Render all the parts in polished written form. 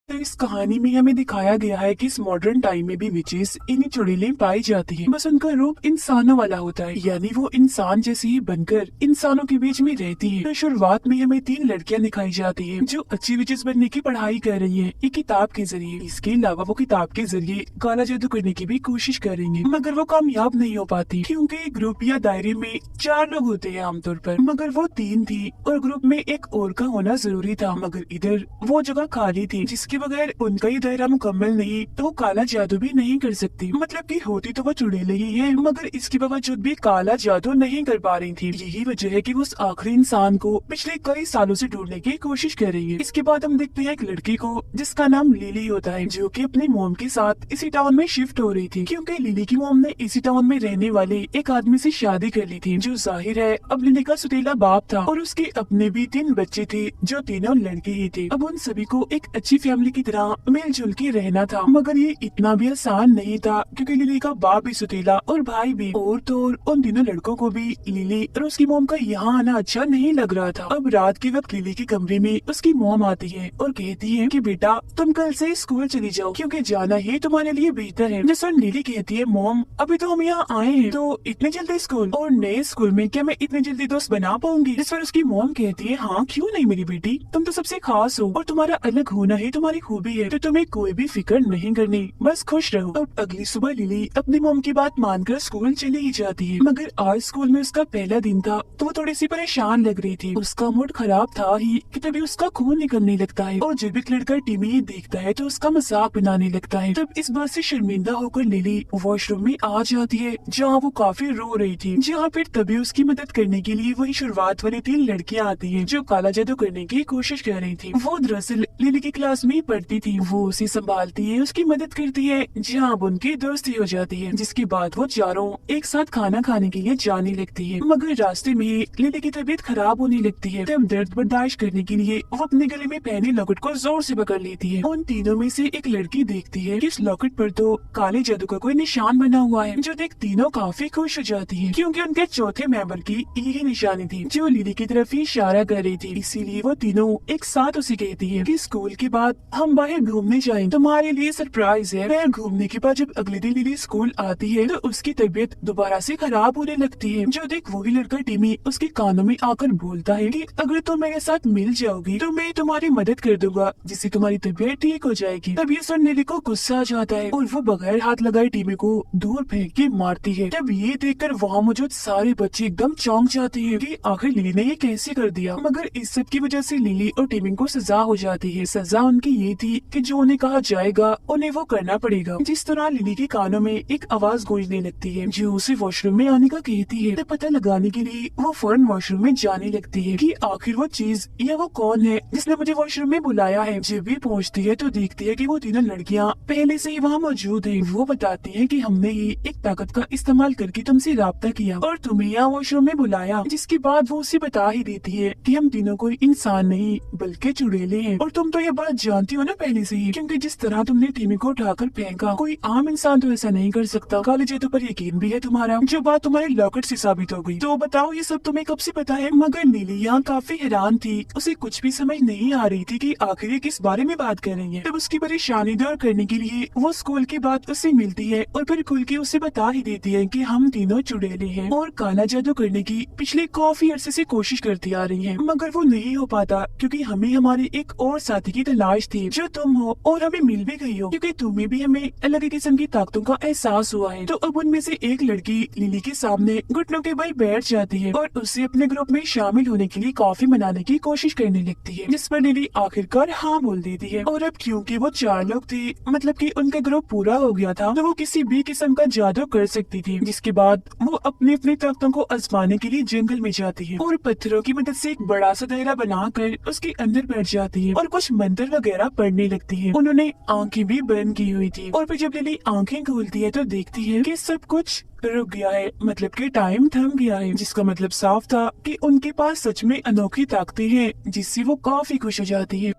तो इस कहानी में हमें दिखाया गया है कि इस मॉडर्न टाइम में भी विचेस इन्हीं चुड़ैलें पाई जाती हैं। बस उनका रूप इंसानों वाला होता है, यानी वो इंसान जैसे ही बनकर इंसानों के बीच में रहती हैं। तो शुरुआत में हमें तीन लड़कियां दिखाई जाती हैं जो अच्छी विचेस बनने की पढ़ाई कर रही हैं एक किताब के जरिए। इसके अलावा वो किताब के जरिए काला जादू करने की भी कोशिश करेंगे, मगर वो कामयाब नहीं हो पाती क्योंकि ग्रुप या दायरे में चार लोग होते हैं आमतौर पर, मगर वो तीन थी और ग्रुप में एक और का होना जरूरी था। मगर इधर वो जगह खाली थी जिसके बगैर उनका ये दायरा मुकम्मल नहीं तो वो काला जादू भी नहीं कर सकती। मतलब कि होती तो वो चुड़ैल ही है, मगर इसके बावजूद भी काला जादू नहीं कर पा रही थी। यही वजह है कि वो उस आखिरी इंसान को पिछले कई सालों से ढूंढने की कोशिश कर रही है। इसके बाद हम देखते हैं एक लड़की को जिसका नाम लिली होता है, जो कि अपने मोम के साथ इसी टाउन में शिफ्ट हो रही थी क्योंकि लिली की मोम ने इसी टाउन में रहने वाले एक आदमी से शादी कर ली थी, जो जाहिर है अब लिली का सुतीला बाप था। और उसके अपने भी तीन बच्चे थे जो तीनों लड़के ही थे। अब उन सभी को एक अच्छी फैमिली की तरह मिलजुल के रहना था, मगर ये इतना भी आसान नहीं था क्योंकि लिली का बाप भी सुतीला और भाई भी। और तो और उन तीनों लड़कों को भी लिली और उसकी मोम का यहाँ आना अच्छा नहीं लग रहा था। अब रात के वक्त लिली के कमरे में उसकी मोम आती है और कहती है कि बेटा तुम कल से स्कूल चली जाओ क्योंकि जाना ही तुम्हारे लिए बेहतर है। जिस पर लिली कहती है मोम अभी तो हम यहाँ आए हैं तो इतने जल्दी स्कूल, और नए स्कूल में क्या मैं इतने जल्दी दोस्त बना पाऊंगी? जिस पर उसकी मोम कहती है हाँ क्यों नहीं मेरी बेटी, तुम तो सबसे खास हो और तुम्हारा अलग होना ही तुम्हारी खूबी है, तो तुम्हें कोई भी फिक्र नहीं करनी, बस खुश रहो। अब अगली सुबह लिली अपनी मोम की बात मानकर स्कूल चली ही जाती है, मगर आज स्कूल में उसका पहला दिन था तो वो थोड़ी सी परेशान लग रही थी। उसका मूड खराब था ही कि तभी उसका खून निकलने लगता है और जब एक लड़का टीवी ये देखता है तो उसका मजाक बनाने लगता है। तब इस बात से शर्मिंदा होकर लिली वॉशरूम में आ जाती है जहाँ वो काफी रो रही थी। जहाँ फिर तभी उसकी मदद करने के लिए वही शुरुआत वाली तीन लड़कियां आती हैं जो काला जादू करने की कोशिश कर रही थी। वो दरअसल लिली की क्लास में पढ़ती थी। वो उसे संभालती है, उसकी मदद करती है, जहाँ अब उनकी दोस्ती हो जाती है। जिसके बाद वो चारों एक साथ खाना खाने के लिए जाने लगती है, मगर रास्ते में ही लिली की तबीयत खराब होने लगती है। तब दर्द बर्दाश्त करने के लिए वो अपने गले में पहने लॉकेट को जोर से पकड़ लेती है। उन तीनों में से एक लड़की देखती है कि इस लॉकेट पर तो काले जादू का कोई निशान बना हुआ है, जो देख तीनों काफी खुश हो जाती है क्योंकि उनके चौथे मेंबर की यही निशानी थी जो लिली की तरफ ही इशारा कर रही थी। इसीलिए वो तीनों एक साथ उसे कहती है कि स्कूल के बाद हम बाहर घूमने जाएं, तुम्हारे लिए सरप्राइज है। फिर घूमने के बाद जब अगले दिन लिली स्कूल आती है तो उसकी तबीयत दोबारा से खराब होने लगती है, जो देख वही लड़का टिमी उसके कानों में आकर बोलता है कि अगर तुम मेरे साथ मिल जाओगी तो मैं तुम्हारी मदद कर दूंगा जिससे तुम्हारी तबीयत ठीक हो जाएगी। तब ये सुन लिली को गुस्सा आ जाता है और वो बगैर हाथ लगाए टिमी को दूर फेंक के मारती है। तब ये देखकर वहाँ मौजूद सारे बच्चे एकदम चौंक जाते हैं कि आखिर लिली ने ये कैसे कर दिया। मगर इस सब की वजह से लिली और टिमी को सजा हो जाती है। सजा उनकी ये थी कि जो उन्हें कहा जाएगा उन्हें वो करना पड़ेगा। जिस तरह लिली के कानों में एक आवाज गूंजने लगती है जो उसे वॉशरूम में आने का कहती है। तो पता लगाने के लिए वो फौरन वॉशरूम में जाने लगती है कि आखिर वो चीज या वो कौन है जिसने मुझे वॉशरूम में बुलाया है। जब भी पहुंचती है तो देखती है कि वो तीनों लड़कियां पहले से ही वहाँ मौजूद है। वो बताती है कि हमने ही एक ताकत का इस्तेमाल करके तुमसे राब्ता किया और तुम्हें यहाँ वॉशरूम में बुलाया। जिसके बाद वो उसे बता ही देती है कि हम तीनों कोई इंसान नहीं बल्कि चुड़ैले हैं, और तुम तो ये बात जानती हो ना पहले से ही, क्योंकि जिस तरह तुमने टिमी को उठाकर फेंका कोई आम इंसान तो ऐसा नहीं कर सकता। काले जादू पर यकीन भी है तुम्हारा, जो बात तुम्हारे लॉकेट से साबित हो गई। तो बताओ ये सब तुम्हें कब से पता है? मगर लिली यहाँ काफी हैरान थी, उसे कुछ भी समझ नहीं आ रही थी कि आखिर ये किस बारे में बात कर रही है। तब उसकी परेशानी दूर करने के लिए वो स्कूल के बाद उससे मिलती है और फिर खुल के उसे बता ही देती है कि हम तीनों चुड़ैले हैं और काला जादू करने की पिछले काफी अरसे से कोशिश करती आ रही है, मगर वो नहीं हो पाता क्योंकि हमें हमारी एक और साथी की तलाश थी जो तुम हो, और हमें मिल भी गई हो क्योंकि तुम्हें भी हमें अलग किस्म की ताकतों का एहसास हुआ है। तो अब उनमें से एक लड़की लिली के सामने घुटनों के बल बैठ जाती है और उससे अपने ग्रुप में शामिल होने के लिए कॉफी मनाने की कोशिश करने लगती है, जिस पर लिली आखिरकार हाँ बोल देती है। और अब क्योंकि वो चार लोग थे, मतलब कि उनका ग्रुप पूरा हो गया था, तो वो किसी भी किस्म का जादू कर सकती थी। जिसके बाद वो अपनी अपनी ताकतों को आजमाने के लिए जंगल में जाती है और पत्थरों की मदद से एक बड़ा सा दायरा बनाकर उसके अंदर बैठ जाती है और कुछ मंत्र वगैरह पढ़ने लगती है। उन्होंने आंखें भी बंद की हुई थी और फिर जब लिली आंखें खोलती है तो देखती है कि सब कुछ रुक गया है, मतलब कि टाइम थम गया है, जिसका मतलब साफ था कि उनके पास सच में अनोखी ताकतें हैं, जिससे वो काफी खुश हो जाती है।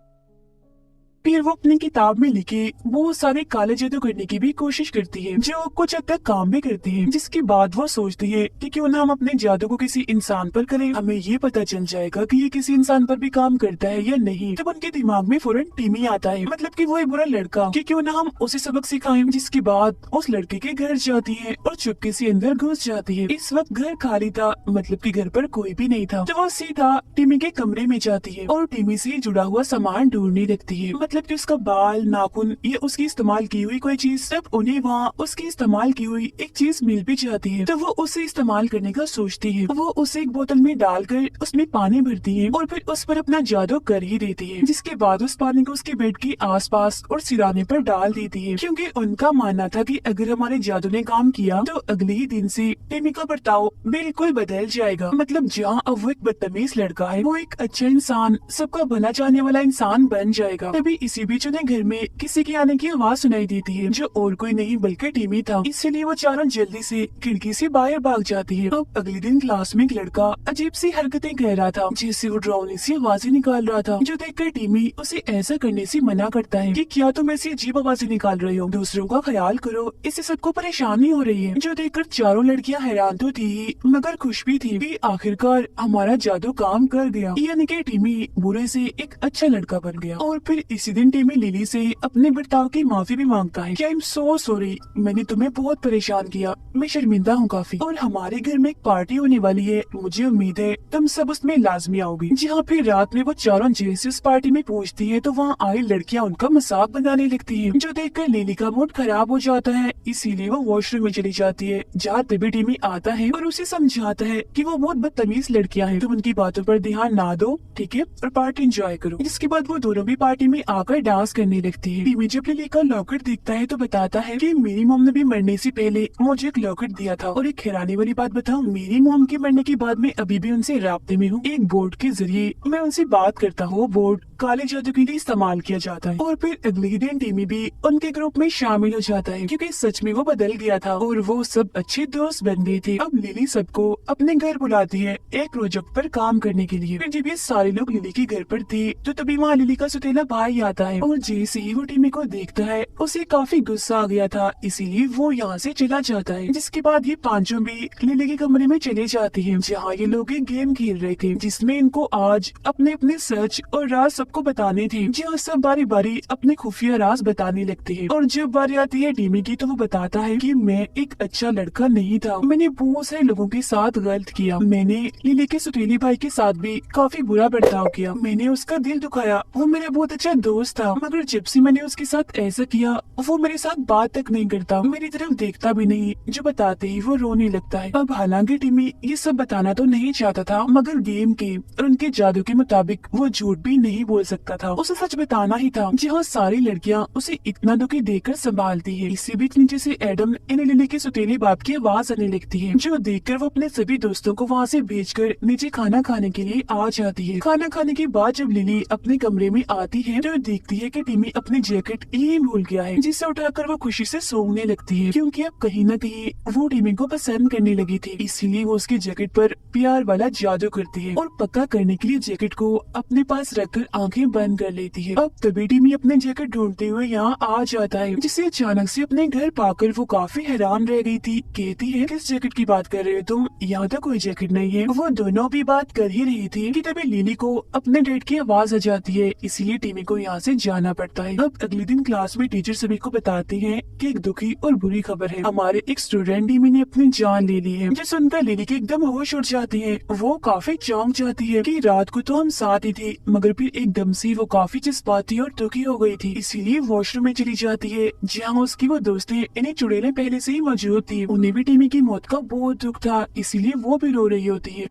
फिर वो अपनी किताब में लिखे बहुत सारे काले जादू करने की भी कोशिश करती है, जो कुछ हद तक काम भी करती है। जिसके बाद वो सोचती है कि क्यों ना हम अपने जादू को किसी इंसान पर करें, हमें ये पता चल जाएगा कि ये किसी इंसान पर भी काम करता है या नहीं। तब उनके दिमाग में फौरन टिमी आता है, मतलब कि वो एक बुरा लड़का, कि क्यों ना हम उसे सबक सिखाएं। जिसके बाद उस लड़के के घर जाती है और चुपके से अंदर घुस जाती है। इस वक्त घर खाली था, मतलब कि घर पर कोई भी नहीं था। तो वो सीधा टिमी के कमरे में जाती है और टिमी से जुड़ा हुआ सामान ढूंढने लगती है, मतलब कि उसका बाल, नाखून, ये उसकी इस्तेमाल की हुई कोई चीज। तब उन्हें वहाँ उसकी इस्तेमाल की हुई एक चीज मिल भी जाती है, तो वो उसे इस्तेमाल करने का सोचती है। वो उसे एक बोतल में डालकर उसमें पानी भरती है और फिर उस पर अपना जादू कर ही देती है। जिसके बाद उस पानी को उसके बेड के आसपास और सिराने पर डाल देती है, क्योंकि उनका मानना था कि अगर हमारे जादू ने काम किया तो अगले ही दिन से टिमी का बर्ताव बिल्कुल बदल जाएगा। मतलब जहाँ अब वो एक बदतमीज लड़का है, वो एक अच्छा इंसान, सबका भला चाहने वाला इंसान बन जाएगा। तभी इसी बीच उन्हें घर में किसी के आने की आवाज सुनाई देती है, जो और कोई नहीं बल्कि टिमी था। इसलिए वो चारों जल्दी से खिड़की से बाहर भाग जाती है। अब अगले दिन क्लास में एक लड़का अजीब सी हरकतें कर रहा था, जैसे वो डरावनी सी आवाजें निकाल रहा था, जो देखकर टिमी उसे ऐसा करने से मना करता है कि क्या तुम ऐसी अजीब आवाजें निकाल रहे हो, दूसरों का ख्याल करो, इससे सबको परेशानी हो रही है। जो देखकर चारों लड़कियां हैरान तो थी मगर खुश भी थी कि आखिरकार हमारा जादू काम कर गया, यानी कि टिमी बुरे से एक अच्छा लड़का बन गया। और फिर इसी दिन टिमी लिली से अपने बर्ताव की माफी भी मांगता है कि आई एम सो सॉरी, मैंने तुम्हें बहुत परेशान किया, मैं शर्मिंदा हूँ काफी, और हमारे घर में एक पार्टी होने वाली है, मुझे उम्मीद है तुम सब उसमें लाजमी आओगी। जहाँ फिर रात में वो चारों जैसे उस पार्टी में पहुँचती है तो वहाँ आई लड़कियाँ उनका मजाक बनाने लगती है, जो देखकर लिली का मूड खराब हो जाता है। इसीलिए वो वॉशरूम में चली जाती है, जहाँ तभी टिमी आता है और उसे समझाता है कि वो बहुत बदतमीज लड़कियां हैं, तुम उनकी बातों पर ध्यान ना दो, ठीक है, और पार्टी एंजॉय करो। जिसके बाद वो दोनों भी पार्टी में आकर डांस करने लगती है। टिमी जब लिली का लॉकेट दिखता है तो बताता है कि मेरी मॉम ने भी मरने से पहले मुझे एक लॉकेट दिया था। और एक हैरानी वाली बात बताऊं, मेरी मॉम के मरने के बाद मैं अभी भी उनसे राब्ते में हूँ। एक बोर्ड के जरिए मैं उनसे बात करता हूँ, बोर्ड काले जादू के लिए इस्तेमाल किया जाता है। और फिर अगले ही दिन टिमी भी उनके ग्रुप में शामिल हो जाता है, क्योंकि सच में वो बदल गया था और वो सब अच्छे दोस्त बन गए थे। अब लिली सबको अपने घर बुलाती है एक प्रोजेक्ट पर काम करने के लिए। फिर जब ये सारे लोग लिली के घर पर थे तो तभी वहाँ लिली का सौतेला भाई आता है, और जैसे ही वो टिमी को देखता है उसे काफी गुस्सा आ गया था, इसीलिए वो यहाँ से चला जाता है। जिसके बाद ये पांचों भी लिली के कमरे में चले जाते हैं, जहाँ ये लोग एक गेम खेल रहे थे, जिसमें इनको आज अपने अपने सच और राज सबको बताने थे। जहाँ सब बारी बारी अपने खुफिया राज बताने लगते हैं, और जब बारी आती है टिमी की तो वो बताता है कि मैं एक अच्छा लड़का नहीं था, मैंने बहुत सारे लोगों के साथ गलत किया, मैंने लिली के सौतेले भाई के साथ भी काफी बुरा बर्ताव किया, मैंने उसका दिल दुखाया, वो मेरा बहुत अच्छा दोस्त था, मगर जब से मैंने उसके साथ ऐसा किया वो मेरे साथ बात तक नहीं करता, मेरी तरफ देखता भी नहीं, जो बताते ही वो रोने लगता है। अब हालांकि टिमी ये सब बताना तो नहीं चाहता था, मगर गेम के और उनके जादू के मुताबिक वो झूठ भी नहीं बोल सकता था, उसे सच बताना ही था। जहाँ सारी लड़कियाँ उसे इतना दुखी देखकर संभालती है। इसी बीच नीचे से एडम इन लिली के सौतेले बाप की आवाज आने लगती है, जो देखकर वो अपने सभी दोस्तों को वहाँ से भेजकर नीचे खाना खाने के लिए आ जाती है। खाना खाने के बाद जब लिली अपने कमरे में आती है तो देखती है कि टिमी अपनी जैकेट यही भूल गया है, जिसे उठाकर वो खुशी से सूंघने लगती है, क्योंकि अब कहीं न कहीं वो टिमी को पसंद करने लगी थी। इसीलिए वो उसकी जैकेट पर प्यार वाला जादू करती है और पक्का करने के लिए जैकेट को अपने पास रखकर आंखें बंद कर लेती है। अब तभी टिमी अपने जैकेट ढूंढते हुए यहाँ आ जाता है, जिसे अचानक से अपने घर पाकर वो काफी हैरान रह गई थी। कहती है किस जैकेट की बात कर रहे हो तुम, यहाँ तो कोई जैकेट नहीं है। वो दोनों भी बात कर ही रही थी कि तभी लिली को अपने डेट की आवाज आ जाती है, इसीलिए टिमी को यहाँ से जाना पड़ता है। अब अगले दिन क्लास में टीचर सभी को बताती है कि एक दुखी और बुरी खबर है, हमारे एक स्टूडेंट टिमी ने अपनी जान ले ली है। जो सुनकर लिली की एकदम होश उड़ जाती है, वो काफी चौंक जाती है कि रात को तो हम साथ ही थे, मगर फिर एकदम से वो काफी जज्बाती और दुखी हो गई थी। इसीलिए वॉशरूम में चली जाती है, जहाँ उसकी वो दोस्तें इन्हें चुड़ैलें पहले से ही मौजूद थी। उन्हें भी टिमी की मौत का बहुत दुख था, इसीलिए वो भी रो रही होती है।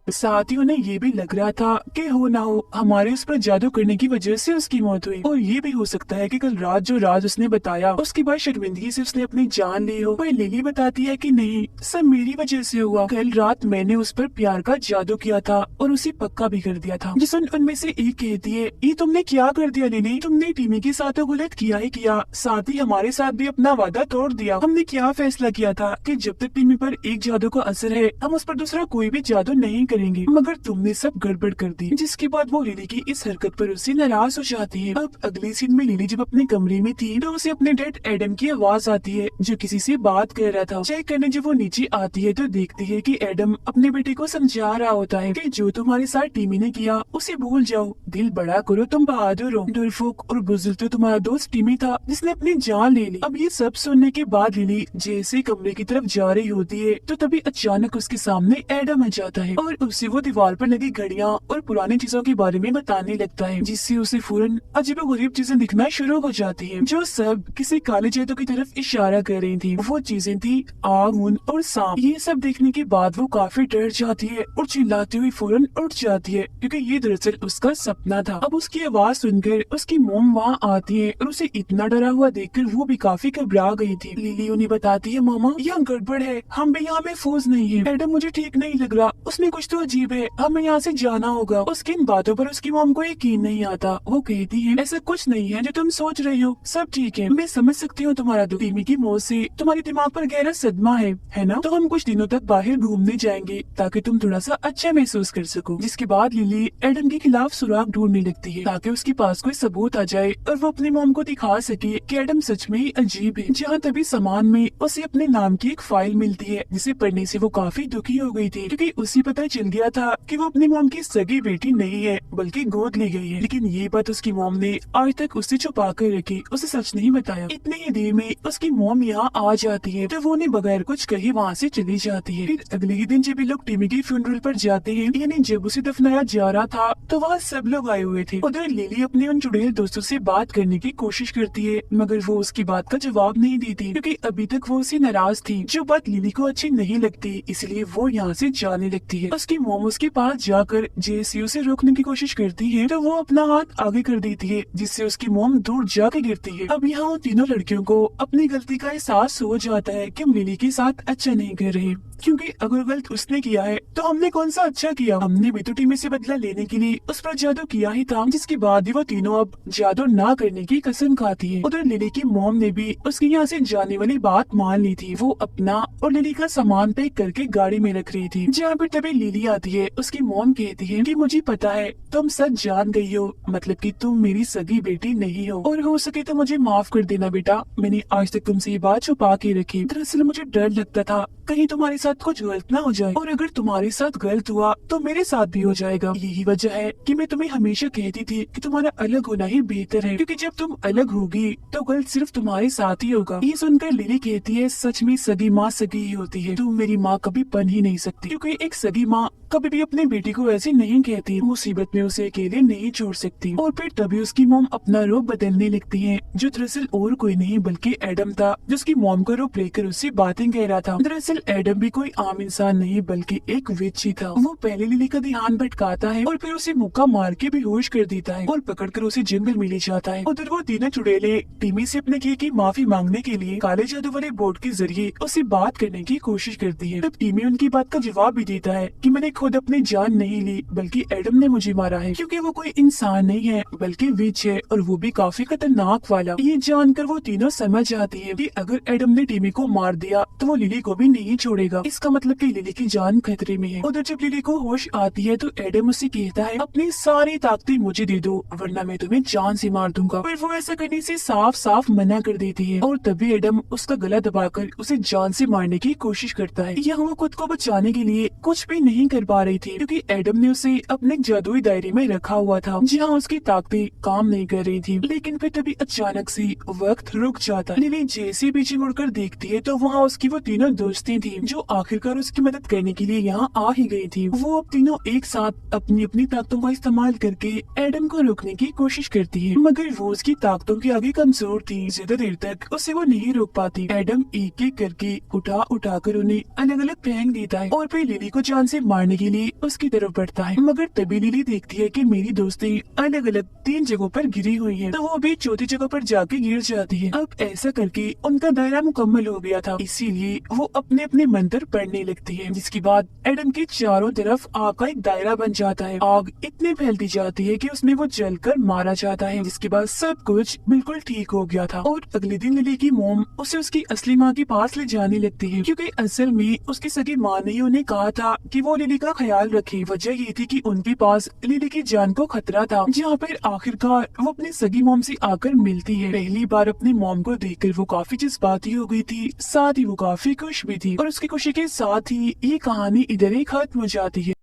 साथ ही उन्हें ये भी लग रहा था कि हो ना हो हमारे उस पर जादू करने की वजह से उसकी मौत हुई, और ये भी हो सकता है कि कल रात जो राज उसने बताया उसके बाद शर्मिंदगी से उसने अपनी जान ली हो। पर लिली बताती है कि नहीं, सब मेरी वजह से हुआ, कल रात मैंने उस पर प्यार का जादू किया था और उसे पक्का भी कर दिया था। जिस उनमें से एक कहती है, ये तुमने क्या कर दिया लिली, तुमने टिमी के साथ तो गलत किया ही किया, साथ ही हमारे साथ भी अपना वादा तोड़ दिया। हमने क्या फैसला किया था कि जब तक टिमी पर एक जादू का असर है हम उस पर दूसरा कोई भी जादू नहीं करेंगे, मगर तुमने सब गड़बड़ कर दी। जिसके बाद वो लिली की इस हरकत पर उससे नाराज हो जाती है। अब अगले सीन में लिली जब अपने कमरे में थी तो उसे अपने डैड एडम की आवाज आती है जो किसी से बात कर रहा था। चेक करने जब वो नीचे आती है तो देखती है कि एडम अपने बेटे को समझा रहा होता है कि जो तुम्हारे साथ टीमी ने किया उसे भूल जाओ, दिल बड़ा करो, तुम बहादुर हो, डरपोक और बुजुर्ग तो तुम्हारा दोस्त टीमी था जिसने अपनी जान ले ली। अब ये सब सुनने के बाद लिली जैसे कमरे की तरफ जा रही होती है तो तभी अचानक उसके सामने एडम आ जाता है और उसे वो दीवार पर लगी घड़ियां और पुरानी चीजों के बारे में बताने लगता है, जिससे उसे फौरन अजीबोगरीब चीजें दिखना शुरू हो जाती है जो सब किसी काले जादू की तरफ इशारा कर रही थी। वो चीजें थी आग, ऊन और सांप। ये सब देखने के बाद वो काफी डर जाती है और चिल्लाती हुई फौरन उठ जाती है क्योंकि ये दरअसल उसका सपना था। अब उसकी आवाज सुनकर उसकी मोम वहाँ आती है और उसे इतना डरा हुआ देखकर वो भी काफी घबरा गई थी। लिली उन्हें बताती है, मामा यहाँ गड़बड़ है, हम भी यहाँ महफूज नहीं है, एडम मुझे ठीक नहीं लग रहा, उसमें कुछ तो अजीब है, हमें यहाँ से जाना होगा। उसकी इन बातों पर उसकी मोम को यकीन नहीं आता। वो कहती है, ऐसा कुछ नहीं है जो तुम सोच रही हो, सब ठीक है, मैं समझ सकती हूँ तुम्हारा दुख, टीमी की मौत से तुम्हारे दिमाग पर गहरा सदमा है ना? तो हम कुछ दिनों तक बाहर घूमने जाएंगे ताकि तुम थोड़ा सा अच्छा महसूस कर सको। जिसके बाद लिली एडम के खिलाफ सुराग ढूंढने लगती है ताकि उसके पास कोई सबूत आ जाए और वो अपनी मोम को दिखा सके कि एडम सच में ही अजीब है। जहाँ तभी सामान में उसे अपने नाम की एक फाइल मिलती है जिसे पढ़ने से वो काफी दुखी हो गई थी क्योंकि उसे पता चल गया था कि वो अपनी मोम की सगी बेटी नहीं है बल्कि गोद ली गई है। लेकिन ये बात उसकी मोम ने आज तक उससे छुपा कर रखी, उसे सच नहीं बताया। इतनी ही देर में उसकी मोम यहाँ आ जाती है तो वो उन्हें बगैर कुछ कहे वहाँ से चली जाती है। फिर अगले ही दिन जब ये लोग टीमी के फ्यूनरल पर जाते हैं, यानी जब उसे दफनाया जा रहा था तो वहाँ सब लोग आए हुए थे। उधर लिली अपने उन चुड़ैल दोस्तों से बात करने की कोशिश करती है मगर वो उसकी बात का जवाब नहीं देती क्योंकि अभी तक वो उससे नाराज थी, जो बात लिली को अच्छी नहीं लगती, इसलिए वो यहाँ से जाने लगती है। उसकी मोम उसके पास जाकर जैसे उसे रोकने की कोशिश करती है तो वो अपना हाथ आगे कर देती है जिससे उसकी मोम दूर जाके गिरती है। अब यहाँ उन तीनों लड़कियों को अपनी गलती का एहसास हो जाता है कि हम लिली के साथ अच्छा नहीं कर रहे, क्योंकि अगर गलत उसने किया है तो हमने कौन सा अच्छा किया, हमने भी तो टीमी से बदला लेने के लिए उस पर जादू किया ही था। जिसके बाद ही वो तीनों अब जादू ना करने की कसम खाती है। उधर लिली की मोम ने भी उसकी यहाँ से जाने वाली बात मान ली थी। वो अपना और लिली का सामान पैक करके गाड़ी में रख रही थी। जहाँ पर तभी लिली आती है। उसकी मोम कहती है कि मुझे पता है तुम सच जान गई हो, मतलब कि तुम मेरी सगी बेटी नहीं हो और हो सके तो मुझे माफ कर देना बेटा, मैंने आज तक तुमसे ये बात छुपा के रखी। दरअसल मुझे डर लगता था कहीं तुम्हारे साथ कुछ गलत ना हो जाए, और अगर तुम्हारे साथ गलत हुआ तो मेरे साथ भी हो जाएगा। यही वजह है कि मैं तुम्हें हमेशा कहती थी कि तुम्हारा अलग होना ही बेहतर है, क्योंकि जब तुम अलग होगी तो गलत सिर्फ तुम्हारे साथ ही होगा। ये सुनकर लिली कहती है, सच में सगी माँ सगी ही होती है, तुम मेरी माँ कभी बन ही नहीं सकती, क्योंकि एक सगी माँ कभी भी अपनी बेटी को ऐसे नहीं कहती, मुसीबत में उसे अकेले नहीं छोड़ सकती। और फिर तभी उसकी मोम अपना रूप बदलने लगती है, जो दरअसल और कोई नहीं बल्कि एडम था, जिसकी मोम का रूप लेकर उससे बातें कह रहा था। दरअसल एडम भी कोई आम इंसान नहीं बल्कि एक विच ही था। वो पहले लिली का ध्यान भटकाता है और फिर उसे मुक्का मार के बेहोश कर देता है और पकड़कर उसे जंगल में ले जाता है। उधर वो तीनों चुड़ैले टीमी से अपने किए की माफी मांगने के लिए काले जादू वाले बोर्ड के जरिए उससे बात करने की कोशिश करती है। तब टीमी उनकी बात का जवाब भी देता है कि मैंने खुद अपनी जान नहीं ली बल्कि एडम ने मुझे मारा है, क्योंकि वो कोई इंसान नहीं है बल्कि विच है और वो भी काफी खतरनाक वाला। ये जानकर वो तीनों समझ जाती है कि अगर एडम ने टीमी को मार दिया तो वो लिली को भी नहीं छोड़ेगा, इसका मतलब कि लिली की जान खतरे में है। उधर जब लिली को होश आती है तो एडम उससे कहता है, अपनी सारी ताकतें मुझे दे दो वरना मैं तुम्हें जान से मार दूंगा। फिर वो ऐसा करने से साफ साफ मना कर देती है और तभी एडम उसका गला दबाकर उसे जान से मारने की कोशिश करता है। यहाँ वो खुद को बचाने के लिए कुछ भी नहीं कर पा रही थी, क्योंकि एडम ने उसे अपने जादुई दायरे में रखा हुआ था जहाँ उसकी ताकतें काम नहीं कर रही थी। लेकिन फिर तभी अचानक से वक्त रुक जाता है। लिली जैसे पीछे मुड़कर देखती है तो वहाँ उसकी वो तीनों दोस्तें थी जो आखिरकार उसकी मदद करने के लिए यहाँ आ ही गई थी। वो अब तीनों एक साथ अपनी अपनी ताकतों का इस्तेमाल करके एडम को रोकने की कोशिश करती है, मगर वो उसकी ताकतों के आगे कमजोर थी। ज्यादा देर तक उसे वो नहीं रोक पाती। एडम एक एक करके उठा कर उन्हें अलग अलग फेंक देता है और फिर लिली को जान से मारने के लिए उसकी तरफ बढ़ता है, मगर तभी लिली देखती है कि मेरी दोस्ती अलग अलग 3 जगहों पर गिरी हुई है, तो वो भी चौथी जगह पर जाके गिर जाती है। अब ऐसा करके उनका दायरा मुकम्मल हो गया था, इसीलिए वो अपने अपने मंत्र कर पड़ने लगती है, जिसके बाद एडम के चारों तरफ आग का एक दायरा बन जाता है। आग इतनी फैलती जाती है कि उसमें वो जलकर मारा जाता है, जिसके बाद सब कुछ बिल्कुल ठीक हो गया था। और अगले दिन लिली की मोम उसे उसकी असली माँ के पास ले जाने लगती है, क्योंकि असल में उसकी सगी माँ ने उन्हें कहा था कि वो लिली का ख्याल रखे। वजह ये थी कि उनके पास लिली की जान को खतरा था। जहाँ पर आखिरकार वो अपनी सगी मोम से आकर मिलती है। पहली बार अपनी मोम को देखकर वो काफी जज्बाती हो गई थी, साथ ही वो काफी खुश भी थी। और उसकी खुशी के साथ ही ये कहानी इधर ही खत्म हो जाती है।